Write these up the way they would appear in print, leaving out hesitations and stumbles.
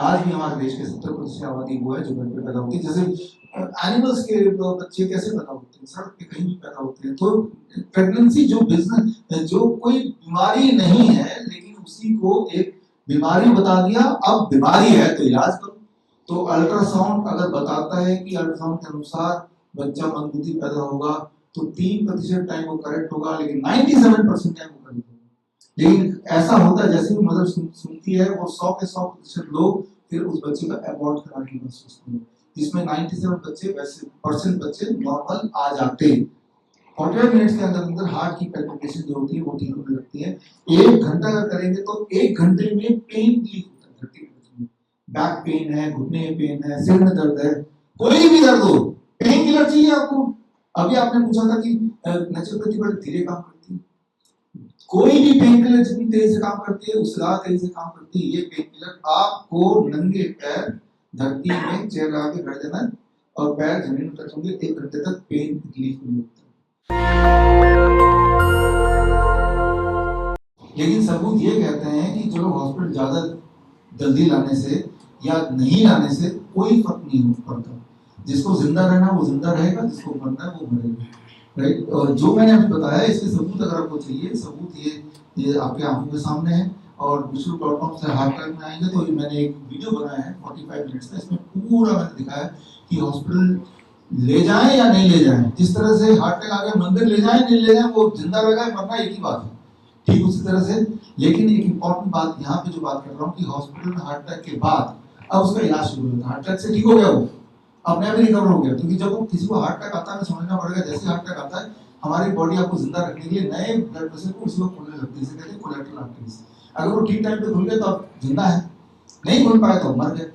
आज भी हमारे देश के 70% आबादी वो है जो घर पे पैदा होती है। जैसे एनिमल्स के बच्चे कैसे पैदा होते हैं, सड़क पे कहीं भी पैदा होते हैं। तो प्रेगनेंसी जो बिजनेस, जो कोई बीमारी नहीं है लेकिन उसी को एक बीमारी बता दिया, अब बीमारी है तो इलाज करो। तो अल्ट्रासाउंड अगर बताता है कि अल्ट्रासाउंड के अनुसार बच्चा मंदबुद्धि पैदा होगा तो 3% टाइम वो करेक्ट होगा, लेकिन 97% टाइम वो करेक्ट होगा। लेकिन ऐसा होता है जैसे भी मदर सुनती है वो 100 के 100% लोग फिर उस बच्चे का अबॉर्ट कराने की बात सोचते हैं, जिसमें 97% बच्चे नॉर्मल आ जाते हैं। 48 मिनट्स के अंदर अंदर हार्ट की पैल्पिटेशन जो होती है वो ठीक होने लगती है। 1 घंटा अगर करेंगे तो 1 घंटे में पेन रिलीफ होता है। बैक पेन है, घुटने में पेन है, सिर में दर्द है, कोई भी दर्द हो, पेन किलर चाहिए आपको। अभी आपने पूछा था कि नेचुरोपैथी बड़े धीरे काम करती है, कोई भी पेन किलर जितनी तेज से काम करती है उससे ज्यादा तेज से काम करती है ये पेन किलर। आपको नंगे पैर धरती में चेयर लगा के बैठ जाना है और पैर जमीन में टच होंगे, 1 घंटे तक पेन रिलीफ नहीं होता। लेकिन सबूत ये कहते हैं कि जो लोग हॉस्पिटल ज्यादा जल्दी लाने से या नहीं लाने से कोई फर्क नहीं पड़ता। जिसको जिंदा रहना वो जिंदा रहेगा, जिसको मरना है वो मरेगा, राइट। और जो मैंने अभी बताया इसके सबूत अगर आपको चाहिए, सबूत ये आपके आंखों के सामने है। और विश्व.com से हार्ट अटैक में आएंगे तो मैंने एक वीडियो बनाया है 45 मिनट्स का, इसमें पूरा मैंने दिखाया कि हॉस्पिटल ले जाएं या नहीं ले जाएं। जिस तरह से हार्ट अटैक आ गया मंदिर ले जाएं नहीं ले जाएं, वो जिंदा रहेगा मरना एक ही बात है, ठीक उसी तरह से। लेकिन एक इंपॉर्टेंट बात यहाँ पे जो बात कर रहा हूँ कि हॉस्पिटल में हार्ट अटैक के बाद अब उसका इलाज शुरू होता है। हार्ट अटैक से ठीक हो गया, वो अपने आप ही रिकवर हो गया, क्योंकि जब वो किसी को हार्ट अटैक आता है समझना पड़ेगा जैसे हार्ट अटैक आता है हमारी बॉडी आपको जिंदा रखने के लिए नए ब्लड वेसल को उसी वक्त खोलने लगती है, इसे कहते हैं कोलैटरल आर्टरीज। अगर वो ठीक टाइम पे खुल गए तो आप जिंदा है, नहीं खुल पाए तो मर गए।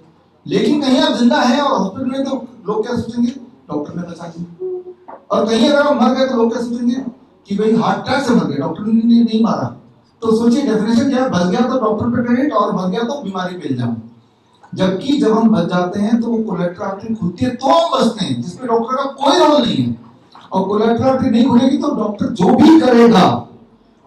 लेकिन कहीं आप जिंदा है और हॉस्पिटल में तो लोग क्या सोचेंगे, डॉक्टर ने बचा दिया। और कहीं अगर आप मर गए तो लोग क्या सोचेंगे कि भाई हार्ट अटैक से मर गए, डॉक्टर ने नहीं मारा। तो सोचिए डेफिनेशन क्या है, बच गया तो डॉक्टर पे क्रेडिट और मर गया तो बीमारी पे इल्जाम। जबकि जब हम बच जाते हैं तो वो कोलैटरल आर्टरी खुलती है तो हम बचते हैं, जिसमें डॉक्टर का कोई रोल नहीं है। और कोलैटरल आर्टरी नहीं खुलेगी तो डॉक्टर जो भी करेगा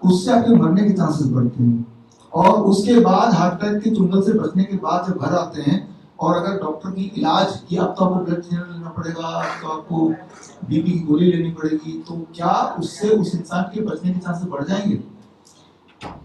उससे आपके मरने के चांसेस बढ़ते हैं। और उसके बाद हार्ट अटैक के चुंगल से बचने के बाद जब घर आते हैं और अगर डॉक्टर की इलाज की अब तो आपको ब्लड थिनर लेना पड़ेगा, तो आपको बीपी की गोली लेनी पड़ेगी, तो क्या उससे उस इंसान के बचने के चांसेस बढ़ जाएंगे?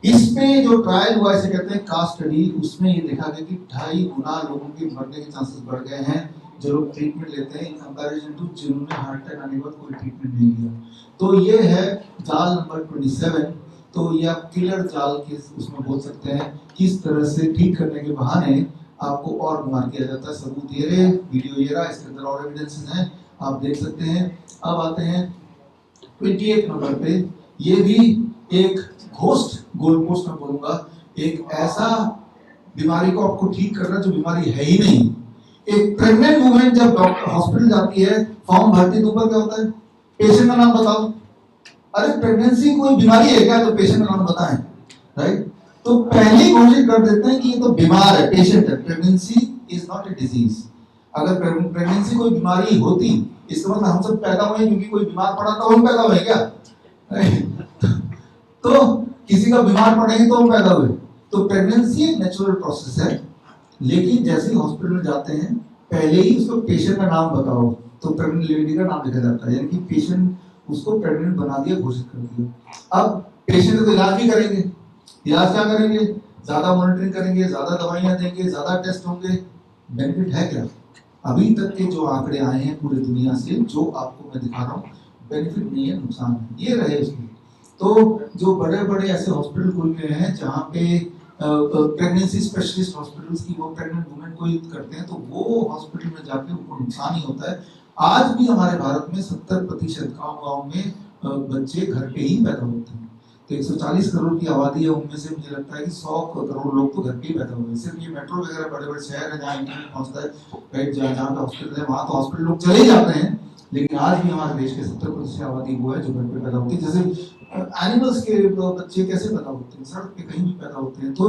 इसमें जो ट्रायल हुआ इसे कहते हैं कास्ट स्टडी, उसमें ये देखा गया कि 2.5 गुना लोगों के मरने के चांसेस बढ़ गए हैं जो लोग ट्रीटमेंट लेते हैं इन कंपैरिजन टू जिन्होंने हार्ट अटैक आने के बाद कोई ट्रीटमेंट नहीं लिया। तो ये है जाल नंबर 27। तो ये आप किलर जाल के उसमें बोल सकते हैं, किस तरह से ठीक करने के बहाने आपको और बीमार किया जाता है। सबूत ये रहे, वीडियो ये रहा, इसके अंदर और एविडेंसेस हैं, आप देख सकते हैं। अब आते हैं 28 नंबर पे, ये भी एक घोस्ट गोल पोस्ट में बोलूंगा, एक ऐसा बीमारी को आपको ठीक करना जो बीमारी है ही नहीं। एक प्रेग्नेंट वुमेन जब डॉक्टर हॉस्पिटल जाती है, फॉर्म भरती है तो ऊपर क्या होता है, पेशेंट का नाम बताओ। अरे प्रेगनेंसी कोई बीमारी है क्या, तो पेशेंट का नाम बताएं, राइट। तो पहले ही घोषित कर देते हैं कि ये तो बीमार है, पेशेंट है। Pregnancy is not a disease. अगर प्रेगनेंसी कोई बीमारी होती, इसका मतलब हम सब पैदा हुए क्योंकि कोई बीमार पड़ा तो हम पैदा हुए क्या, तो किसी का बीमार पड़ेंगे तो हम पैदा हुए। तो प्रेगनेंसी एक नेचुरल प्रोसेस है, लेकिन जैसे ही हॉस्पिटल में जाते हैं पहले ही उसको पेशेंट का नाम बताओ, तो प्रेग्नेंट लेडी का नाम लिखा जाता है, यानी कि पेशेंट उसको प्रेग्नेंट बना दिया, घोषित कर दिया। अब पेशेंट का इलाज भी करेंगे, इलाज क्या करेंगे, ज्यादा मॉनिटरिंग करेंगे, ज्यादा दवाइयां देंगे, ज्यादा टेस्ट होंगे। बेनिफिट है क्या? अभी तक के जो आंकड़े आए हैं पूरी दुनिया से, जो आपको मैं दिखा रहा हूँ, बेनिफिट नहीं है, नुकसान है। ये रहे उसके। तो जो बड़े बड़े ऐसे हॉस्पिटल खुल गए हैं जहाँ पे प्रेगनेंसी स्पेशलिस्ट हॉस्पिटल्स की वो प्रेग्नेंट वुमेन को करते हैं, तो वो हॉस्पिटल में जाके उनको नुकसान ही होता है। आज भी हमारे भारत में 70% गाँव में बच्चे घर पे ही पैदा होते हैं। तो 140 करोड़ की आबादी है, उनमें से मुझे लगता है कि 100 करोड़ लोग तो घर पे ही पैदा हुए हैं। सिर्फ ये मेट्रो वगैरह बड़े बड़े शहर है जहाँ इंटरनेट पहुंचता है, राइट, जहाँ पे हॉस्पिटल है वहाँ तो हॉस्पिटल लोग चले जाते हैं। लेकिन आज भी हमारे देश के 70% आबादी वो है जो घर पे पैदा होती है। जैसे एनिमल्स के बच्चे कैसे पैदा होते हैं, सड़क पे कहीं भी पैदा होते हैं। तो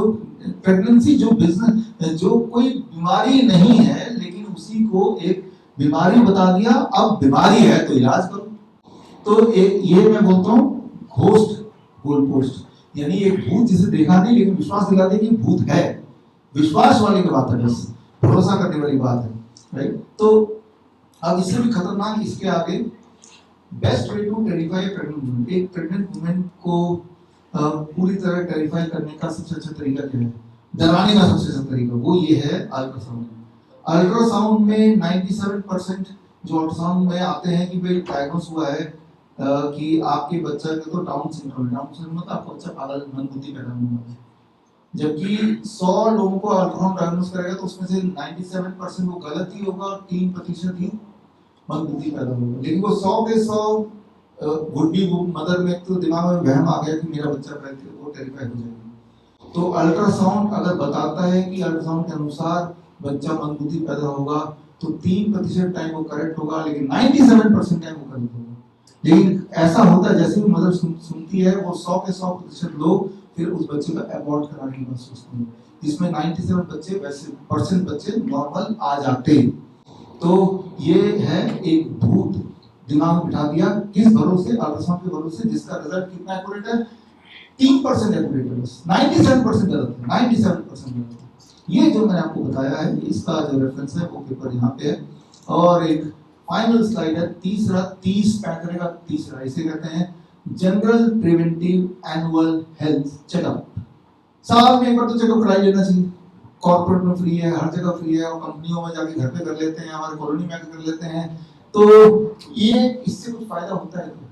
प्रेगनेंसी जो बिजनेस, जो कोई बीमारी नहीं है लेकिन उसी को एक बीमारी बता दिया, अब बीमारी है तो इलाज करो। तो ये मैं बोलता हूँ घोस्ट गोल पोस्ट, यानी एक भूत जिसे देखा नहीं लेकिन विश्वास दिलाते कि भूत है, विश्वास वाली बात है, बस भरोसा करने वाली बात है, राइट। तो अब इससे भी खतरनाक इसके आगे best way to terrify pregnant women, एक प्रेग्नेंट वुमेन को पूरी तरह टेरिफाई करने का सबसे अच्छा तरीका क्या है, डराने का सबसे अच्छा तरीका, वो ये है अल्ट्रासाउंड। अल्ट्रासाउंड में 97% जो अल्ट्रासाउंड में आते हैं कि भाई डायग्नोस हुआ है कि आपके बच्चा के तो डाउन सिंड्रोम मतलब आपका बच्चा पागल मंदबुद्धि पैदा हुआ है। जबकि 100 लोगों को अल्ट्रासाउंड डायग्नोस करेगा तो उसमें से 97% वो गलत ही होगा और 3% ही मंदबुद्धि पैदा होगा। लेकिन वो 100 के 100 वुड बी मदर में तो दिमाग में वहम आ गया कि मेरा बच्चा वो टेरिफाई हो जाएगा। तो अल्ट्रासाउंड अगर बताता है कि अल्ट्रासाउंड के अनुसार बच्चा मंदबुद्धि पैदा होगा तो 3% टाइम वो करेक्ट होगा, लेकिन 97% टाइम वो गलत होगा। लेकिन ऐसा होता है जैसे भी मदर सुनती है वो 100 के 100% लोग फिर उस बच्चे का अबॉर्ट कराने की बात सोचते हैं, जिसमें 97% बच्चे नॉर्मल आ जाते। तो ये है एक भूत दिमाग में बिठा दिया, किस भरोसे, अल्ट्रासाउंड के भरोसे, जिसका रिजल्ट कितना एक्यूरेट है, 3% एक्यूरेट है, बस 97% गलत है, 97% गलत है। ये जो मैंने आपको बताया है इसका जो रेफरेंस है वो पेपर यहाँ पे है। और एक फाइनल स्लाइड है, तीसरा 30 पैंतरे का तीसरा, इसे कहते हैं general preventive annual health checkup. साल में एक बार तो चेकअप करा लेना चाहिए, कॉर्पोरेट में फ्री है, हर जगह फ्री है, और कंपनियों में जाके घर पे कर लेते हैं, हमारे कॉलोनी में कर लेते हैं। तो ये इससे कुछ फायदा होता है क्या?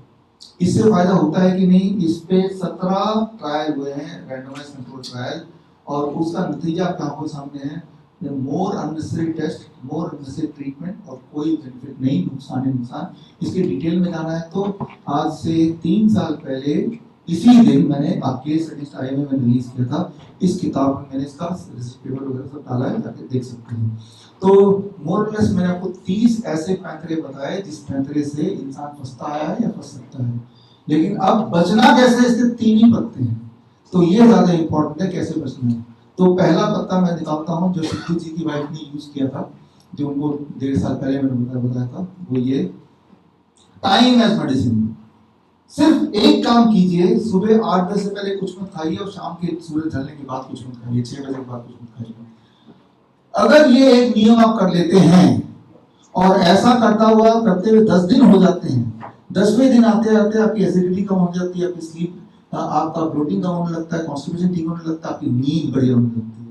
इससे फायदा होता है कि नहीं? इस पे 17 ट्रायल हुए हैं, रैंडमाइज कंट्रोल ट्रायल, और उसका नतीजा आपके आंखों सामने है। मोर अननेसेसरी टेस्ट, मोर अननेसेसरी ट्रीटमेंट, और कोई बेनिफिट नहीं, नुकसान ही नुकसान। इसके डिटेल में जाना है तो आज से 3 साल पहले इसी दिन मैंने आपके स्टडीज आई में रिलीज किया था, इस किताब में मैंने इसका पेपर वगैरह सब डाला है, जाके देख सकते हैं। तो मोर लेस मैंने आपको 30 ऐसे पैंतरे बताए जिस पैंतरे से इंसान फंसता है या फंस सकता है। लेकिन अब बचना कैसे, इसके 3 ही पत्ते हैं, तो ये ज्यादा इंपॉर्टेंट है कैसे बचना है। तो पहला पत्ता मैं निकालता हूँ जो सिद्धू जी की वाइफ ने यूज किया था, जो उनको 1.5 साल पहले मैंने बताया था, वो ये टाइम एज मेडिसिन। सिर्फ एक काम कीजिए, सुबह 8 बजे से पहले कुछ मत खाइए और शाम के सूरज ढलने के बाद कुछ मत खाइए, 6 बजे के बाद कुछ मत खाइए। अगर ये एक नियम आप कर लेते हैं और ऐसा करते हुए 10 दिन हो जाते हैं, 10वें दिन आते आते आपकी एसिडिटी कम हो जाती है, आपकी स्लीप, आपका ब्लोटिंग कम होने लगता है, कॉन्स्टिपेशन ठीक होने लगता है, आपकी नींद बढ़िया होने लगती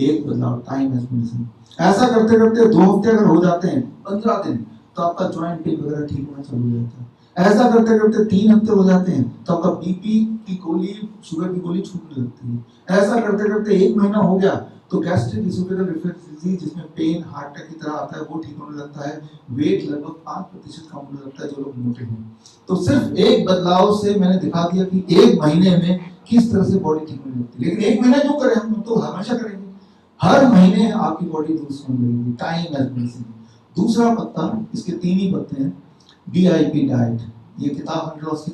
है। एक बदलाव, टाइम एज मेडिसिन। ऐसा करते करते 2 हफ्ते अगर हो जाते हैं, 15 दिन, तो आपका जॉइंट पेन वगैरह ठीक होना चालू हो जाता है। ऐसा करते करते 3 हफ्ते हो जाते हैं तो आपका बीपी की गोली, शुगर की गोली छूटने लगती है। ऐसा करते करते 1 महीना हो गया तो गैस्ट्रिक इसोफेगल रिफ्लक्स डिजीज, जिसमें पेन हार्ट अटैक की तरह आता है, वो ठीक होने लगता है। वेट लगभग 5% कम होने लगता है जो लोग मोटे हैं। तो सिर्फ एक बदलाव से मैंने दिखा दिया कि 1 महीने में किस तरह से बॉडी ठीक होने लगती है। लेकिन 1 महीना क्यों करें, हम तो हमेशा करेंगे, हर महीने आपकी बॉडी दुरुस्त होने लगेगी। Time as medicine. दूसरा पत्ता, इसके 3 ही पत्ते हैं, DIP डाइट। ये किताब हमने लॉन्च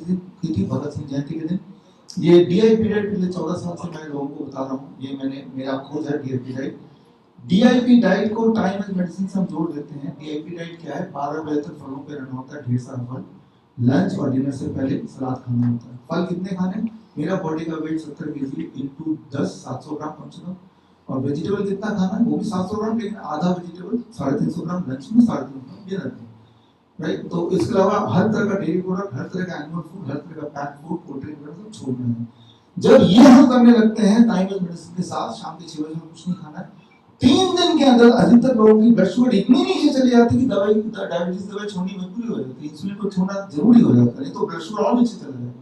की थी भगत सिंह जयंती के दिन। ये DIP डाइट पिछले 14 साल से मैं लोगों को बता रहा हूँ, ये मेरा खोज है DIP डाइट। DIP डाइट को टाइम एज मेडिसिन से हम जोड़ देते हैं। DIP डाइट क्या है? 12 बजे तक फलों पे रहना होता है, ढेर सारा फल। लंच और डिनर से पहले सलाद खाना होता है। फल कितने खाने? मेरा बॉडी का वेट 70 kg इंटू 10, 700 ग्राम कम से कम। और वेजिटेबल कितना खाना है? वो भी 700 ग्राम, लेकिन आधा वेजिटेबल, 350 ग्राम लंच में, 350 ग्राम डिनर में, राइट। तो इसके अलावा हर तरह का डेयरी प्रोडक्ट, हर तरह का एनिमल फूड, हर तरह का पैक फूड, पोल्ट्री वगैरह सब छोड़ना है। जब ये हम करने लगते हैं टाइम एज मेडिसिन के साथ, शाम के 6 बजे कुछ नहीं खाना है, 3 दिन के अंदर अधिकतर लोगों की ब्लड शुगर इतनी नीचे चली जाती है कि डायबिटीज दवाई छोड़नी मजबूरी हो जाती है, इंसुलिन को छोड़ना जरूरी हो जाता है, नहीं तो ब्लड शुगर और नीचे चला जाएगा।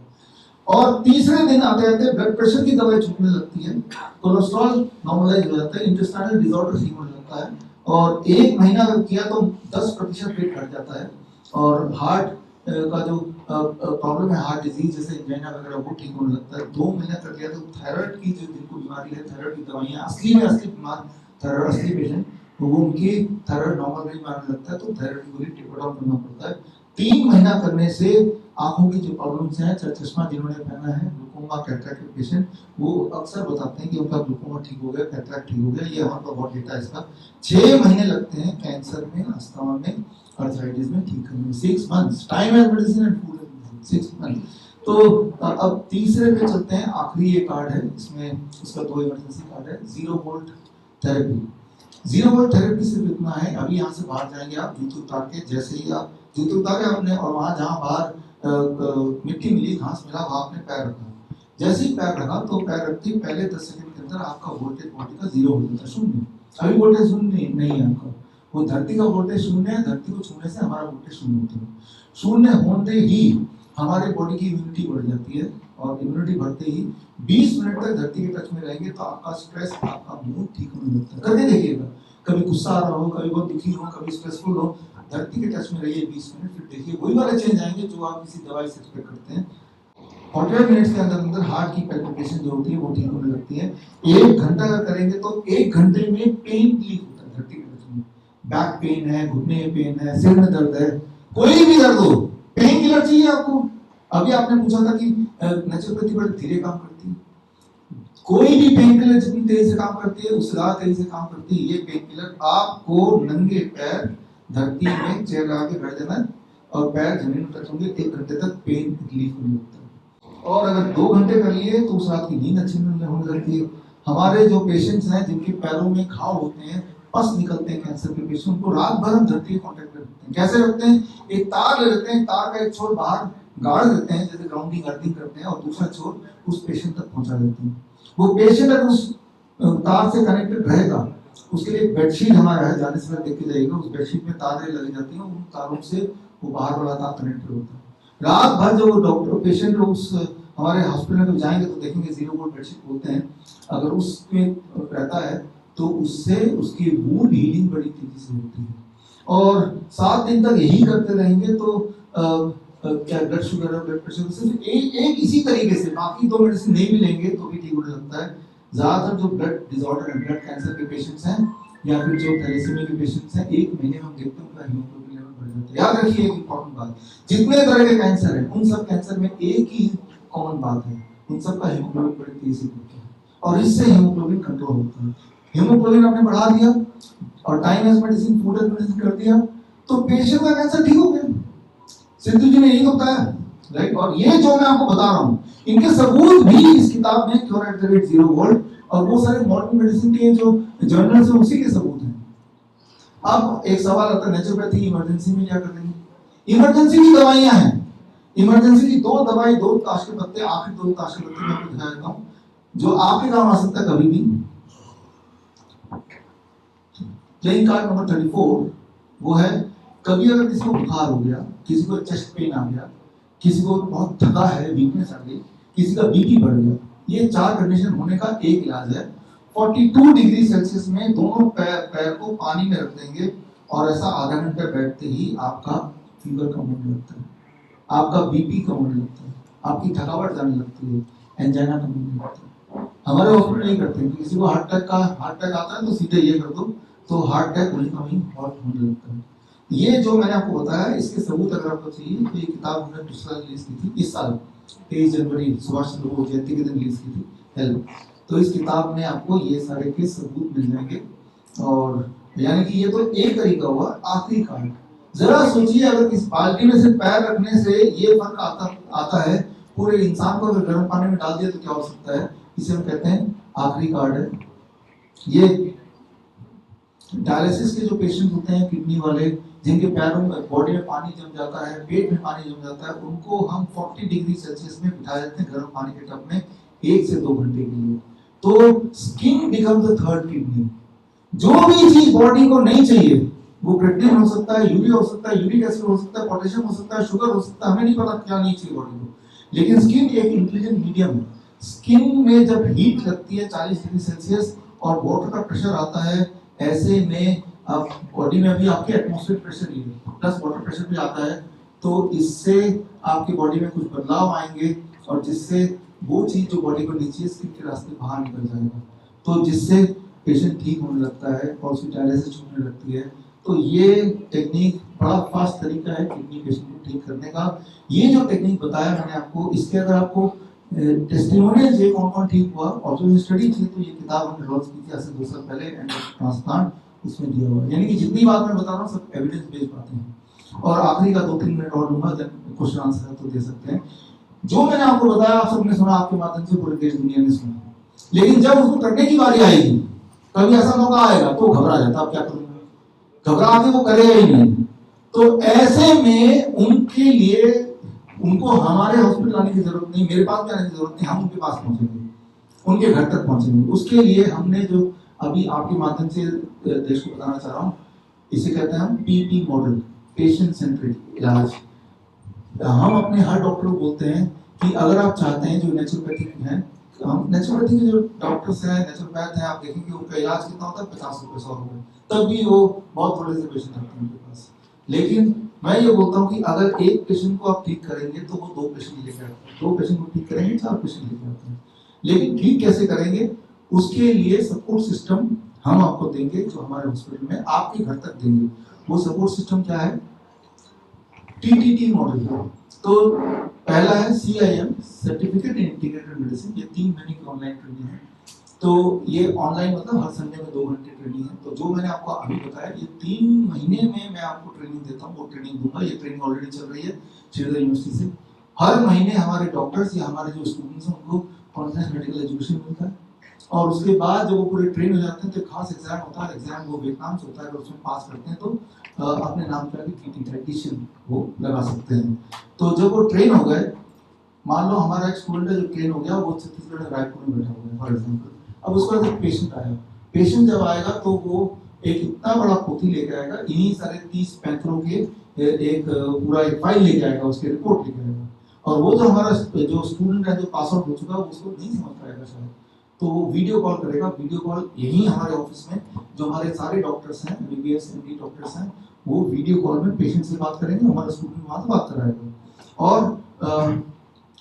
और तीसरे दिन आते आते ब्लड प्रेशर की दवाई छूटने लगती है, कोलेस्ट्रॉल नॉर्मलाइज हो जाता है, इंटेस्टाइनल डिसऑर्डर ठीक होने लगता है, और 1 महीना अगर किया तो 10% वेट घट जाता है। और हार्ट का जो प्रॉब्लम है, हार्ट डिजीज जैसे एंजाइना वगैरह, वो ठीक होने लगता है। 2 महीना कर लिया तो थायराइड की जो जिनको बीमारी है, थायराइड की दवाइयाँ, असली बीमार थायराइड, असली पेशेंट, तो वो उनकी थायराइड नॉर्मल रेंज में आने लगता है, तो थायराइड की गोली टेपर डाउन करना पड़ता है। 3 महीना करने से आंखों की जो प्रॉब्लम्स हैं, चश्मा जिन्होंने पहना है, ग्लूकोमा, कैटरैक्ट के पेशेंट, वो अक्सर बताते हैं कि उनका ग्लूकोमा ठीक हो गया, कैटरैक्ट ठीक हो गया। ये हमारे पास बहुत डेटा है इसका। 6 महीने लगते हैं कैंसर में, अस्थमा में, आर्थराइटिस में ठीक करने में। 6 months time as medicine and food as medicine, 6 months। तो अब तीसरे पे चलते हैं। आखिरी ये कार्ड है, इसमें उसका 2 इमरजेंसी कार्ड है। 0 volt therapy. Zero volt therapy सिर्फ इतना है, अभी यहाँ से बाहर जाएंगे आप जूते उतार के, जैसे ही आप जूते उतारे आपने और वहां जहाँ बाहर मिट्टी मिली, घास मिला, वहां आपने पैर रखा, जैसे ही पैर रखा तो पैर रखते ही पहले 10 सेकंड के अंदर आपका वोल्टेज बॉडी का जीरो हो जाता है, शून्य। अभी वोल्टेज शून्य नहीं है आपका, वो धरती का वोल्टेज शून्य है, धरती को छूने से हमारा वोल्टेज शून्य होता है। शून्य होते ही हमारे बॉडी की इम्यूनिटी बढ़ जाती है, और इम्यूनिटी बढ़ते ही 20 मिनट तक धरती के टच में रहेंगे तो आपका स्ट्रेस, आपका मूड ठीक होने लगता है। करके देखिएगा, कभी गुस्सा आ रहा हो, कभी बहुत दुखी हो, कभी स्ट्रेसफुल हो, धरती के टच में रहिए 20 मिनट, फिर देखिए वही वाले चेंज आएंगे जो आप किसी दवाई से एक्सपेक्ट करते हैं। 48 मिनट्स के अंदर अंदर हार्ट की पैल्पिटेशन जो होती है वो ठीक होने लगती है। 1 घंटा अगर करेंगे तो 1 घंटे में पेन रिलीफ होता है धरती के टच में। बैक पेन है, घुटने में पेन है, सिर में दर्द है, कोई भी दर्द हो, पेन किलर चाहिए आपको। अभी आपने पूछा था कि नेचुरोपैथी बड़े धीरे काम करती है, कोई भी पेन किलर जितनी तेजी से काम करती है उससे ज्यादा तेजी से काम करती है ये पेन किलर। आपको नंगे पैर धरती में चेयर लगा के बैठ जाना है और पैर जमीन में टच होंगे, 1 घंटे तक पेन रिलीफ होने लगता है। और अगर 2 घंटे कर लिए तो उस रात की नींद अच्छी होने लगती है। हमारे जो पेशेंट्स हैं जिनके पैरों में घाव होते हैं, पस निकलते हैं, कैंसर के पेशेंट, उनको रात भर हम धरती के कांटेक्ट में रखते हैं। कैसे रखते हैं? एक तार ले लेते हैं, तार का एक छोर बाहर गाड़ देते हैं, जैसे ग्राउंडिंग अर्थिंग करते हैं, और दूसरा छोर उस पेशेंट तक पहुंचा देते हैं। वो पेशेंट अगर उस तार से कनेक्टेड रहेगा, उसके लिए बेडशीट हमारा है, जाने से पहले देख के जाइएगा, उस बेडशीट में तारें लगी जाती हैं, उन तारों से वो बाहर वाला तार कनेक्टेड होता है। रात भर जब वो डॉक्टर पेशेंट उस हमारे हॉस्पिटल में जाएंगे तो देखेंगे जीरो वोल्ट बेडशीट बोलते हैं, अगर उसमें रहता है तो उससे उसकी वुंड हीलिंग बड़ी तेजी से होती है। और 7 दिन तक यही करते रहेंगे तो क्या ब्लड शुगर और ब्लड प्रेशर सिर्फ एक इसी तरीके से, बाकी 2 मेडिसिन नहीं भी लेंगे तो भी ठीक होने लगता है। ज्यादातर जो ब्लड डिसऑर्डर है, ब्लड कैंसर के पेशेंट्स हैं या फिर जो थैलेसीमिया के पेशेंट्स हैं, 1 महीने में हम देखते हैं उनका हीमोग्लोबिन लेवल बढ़ जाता है। याद रखिए एक इंपॉर्टेंट बात, जितने तरह के कैंसर है उन सब कैंसर में एक ही कॉमन बात है, उन सब का हीमोग्लोबिन बड़ी तेजी से बढ़ता है और इससे हीमोग्लोबिन कंट्रोल होता है। हीमोग्लोबिन आपने बढ़ा दिया और time as medicine, food as medicine कर दिया तो पेशेंट का कैंसर ठीक हो गया। सिद्धू जी ने यही बताया, राइट। और ये जो मैं आपको बता रहा हूँ, इनके सबूत भी इस किताब में, cure at the rate zero volt, और वो सारे मॉडर्न मेडिसिन के जो जर्नल्स हैं उसी के सबूत हैं। अब एक सवाल आता है, नेचुरोपैथी इमरजेंसी में क्या करेंगे? इमरजेंसी की दवाइयां हैं, इमरजेंसी की 2 दवाई, 2 ताश के पत्ते, आखिरी 2 ताश के पत्ते मैं आपको दिखा देता हूँ जो आपके काम आ सकता है कभी भी। प्लेइंग कार्ड नंबर 34 वो है, कभी अगर किसी को बुखार हो गया, किसी को चेस्ट पेन आ गया, किसी को बहुत थका है, वीकनेस आ गई, किसी का बीपी बढ़ गया, ये 4 कंडीशन होने का एक इलाज है। 42 डिग्री सेल्सियस में दोनों पैर को पानी में रख देंगे और ऐसा आधा घंटा बैठते ही आपका फीवर कम होने लगता है, आपका बीपी कम होने लगता है, आपकी थकावट जाने लगती है, एंजाइना कम होने लगता है। हमारे हॉस्पिटल नहीं करते हैं, किसी को हार्ट अटैक आता है तो सीधे ये कर दो तो हार्ट अटैक वहीं का वहीं होने लगता है। ये जो मैंने आपको बताया, इसके सबूत अगर आपको चाहिए तो ये किताब हमने पिछला रिलीज की थी, इस साल 23 जनवरी सुभाष चंद्र बोस जयंती के दिन रिलीज की थी, हेल्प। तो इस किताब में आपको ये सारे के सबूत मिल जाएंगे। और यानी कि ये तो एक तरीका हुआ, आखिरी कार्ड। जरा सोचिए, अगर इस बाल्टी में से पैर रखने से ये फर्क आता है, पूरे इंसान को अगर गर्म पानी में डाल दिया तो क्या हो सकता है? इसे हम कहते हैं आखिरी कार्ड है। ये डायलिसिस के जो पेशेंट होते हैं, किडनी वाले, जिनके पैरों में, बॉडी में पानी जम जाता है, पेट में पानी जम जाता है, उनको हम 40 डिग्री सेल्सियस में बिठा देते हैं गर्म पानी के टब में 1 से 2 घंटे के लिए। तो skin become the third kidney. जो भी चीज बॉडी को नहीं चाहिए, वो क्रिएटिनिन हो सकता है, यूरिया हो सकता है, यूरिक एसिड हो सकता है, पोटेशियम हो सकता है, शुगर हो सकता है, हमें नहीं पता क्या नहीं चाहिए बॉडी को, लेकिन स्किन एक इंटेलिजेंट मीडियम है। स्किन में जब हीट लगती है 40 डिग्री सेल्सियस और वाटर का प्रेशर आता है, ऐसे में आप बॉडी में अभी आपके एटमॉस्फेरिक प्रेशर ही प्लस वाटर प्रेशर भी आता है, तो इससे आपकी बॉडी में कुछ बदलाव आएंगे और जिससे वो चीज जो बॉडी को नीचे स्किन के रास्ते बाहर निकल जाएगा, तो जिससे पेशेंट ठीक होने लगता है और उसकी डायलिसिस छूटने लगती है। तो ये टेक्निक बड़ा फास्ट तरीका है किडनी पेशेंट को ठीक करने का। ये जो टेक्निक बताया मैंने आपको, इसके अगर आपको टेस्टिमोनियल्स ये कौन ठीक हुआ और जो स्टडी थी, तो ये किताब हमने लॉन्च की थी आज से 2 साल पहले, एंड ट्रांसप्लांट, उसमें दिया हुआ है। यानी कि जितनी बात मैं बता रहा हूँ सब एविडेंस बेस्ड बातें हैं। और आखिरी का 2-3 मिनट और लूंगा, देन क्वेश्चन आंसर तो दे सकते हैं। जो मैंने आपको बताया आप सबने सुना, आपके माध्यम से पूरे देश दुनिया ने सुना, लेकिन जब उसको करने की बारी आएगी, कभी ऐसा मौका आएगा तो घबरा जाता, अब क्या करूंगा, घबरा के वो करेगा ही नहीं। तो ऐसे में उनके लिए उनको हमारे हॉस्पिटल आने की जरूरत नहीं, मेरे पास भी आने की जरूरत नहीं, हम उनके पास पहुंचेंगे, उनके घर तक पहुंचेंगे। उसके लिए हमने जो अभी आपके माध्यम से देश को बताना चाह रहा हूँ, इसे कहते हैं हम पीपी मॉडल, पेशेंट सेंट्रिक इलाज। हम अपने हर डॉक्टर को बोलते हैं कि अगर आप चाहते हैं, जो नेचुरोपैथिक हैं, हम नेचुरोपैथी के जो डॉक्टर्स हैं, नेचुरोपैथ हैं, आप देखेंगे उनका इलाज कितना होता है, 50 रुपए 100 रुपए, तब भी वो बहुत थोड़े से पेशेंट आते हैं उनके पास। लेकिन मैं ये बोलता हूँ कि अगर एक पेशेंट को आप ठीक करेंगे तो वो 2 पेशेंट लेके आते हैं, 2 पेशेंट को ठीक करेंगे 4 पेशेंट लेके आते हैं। लेकिन ठीक कैसे करेंगे, उसके लिए सपोर्ट सिस्टम हम आपको देंगे, जो हमारे हॉस्पिटल में आपके घर तक देंगे। वो सपोर्ट सिस्टम क्या है, टीटीटी मॉडल। तो पहला है CIM, certificate in integrated medicine, ये 3 महीने की ऑनलाइन ट्रेनिंग है। तो ये ऑनलाइन मतलब हर संडे में 2 घंटे ट्रेनिंग है। तो जो मैंने आपको अभी बताया, ये 3 महीने में मैं आपको ट्रेनिंग देता हूँ, वो ट्रेनिंग दूंगा। ये ट्रेनिंग ऑलरेडी चल रही है श्रीधर यूनिवर्सिटी से। हर महीने हमारे डॉक्टर्स या हमारे जो स्टूडेंट्स हैं उनको कॉन्फ्रेंस मेडिकल एजुकेशन मिलता है, और उसके बाद जब वो पूरे ट्रेन हो जाते हैं तो खास एग्जाम होता है। एग्जाम वो वियतनाम से होता है, अगर उसमें पास करते हैं तो अपने नाम का भी टीटी डाइटिशियन वो लगा सकते हैं। तो जब वो ट्रेन हो गए, मान लो हमारा एक स्टूडेंट है जो ट्रेन हो गया, वो छत्तीसगढ़ में रायपुर में बैठा हुआ है फॉर एग्जाम्पल। अब उसके बाद एक पेशेंट आया, पेशेंट जब आएगा तो वो एक इतना बड़ा पोथी लेके आएगा, इन्हीं सारे 30 पैंथरों के एक पूरा एक फाइल लेके आएगा, उसकी रिपोर्ट लेके आएगा। और वो जो हमारा जो स्टूडेंट है जो पास आउट हो चुका है, उसको नहीं समझ पाएगा शायद, तो वो वीडियो कॉल करेगा। वीडियो कॉल यही हमारे ऑफिस में जो हमारे सारे डॉक्टर्स हैं, MBBS MD डॉक्टर्स हैं, वो वीडियो कॉल में पेशेंट से बात करेंगे, हमारा स्टूडेंट वहां से बात कराएगा, और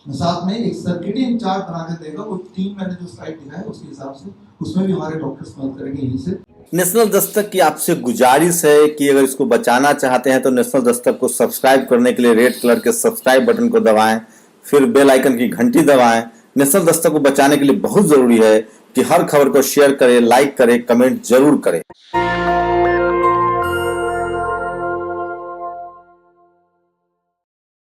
साथ में एक सर्किटिंग चार्ट बना के देगा। वो 3 मैंने जो स्लाइड दिखा है उसके हिसाब से, उसमें भी हमारे डॉक्टर्स मदद करेंगे यहीं से। नेशनल दस्तक की आपसे गुजारिश है कि अगर इसको बचाना चाहते हैं तो नेशनल दस्तक को सब्सक्राइब करने के लिए रेड कलर के सब्सक्राइब बटन को दबाएं, फिर बेल आइकन की घंटी दबाएं। नेशनल दस्तक को बचाने के लिए बहुत जरूरी है कि हर खबर को शेयर करें, लाइक करें, कमेंट जरूर करें।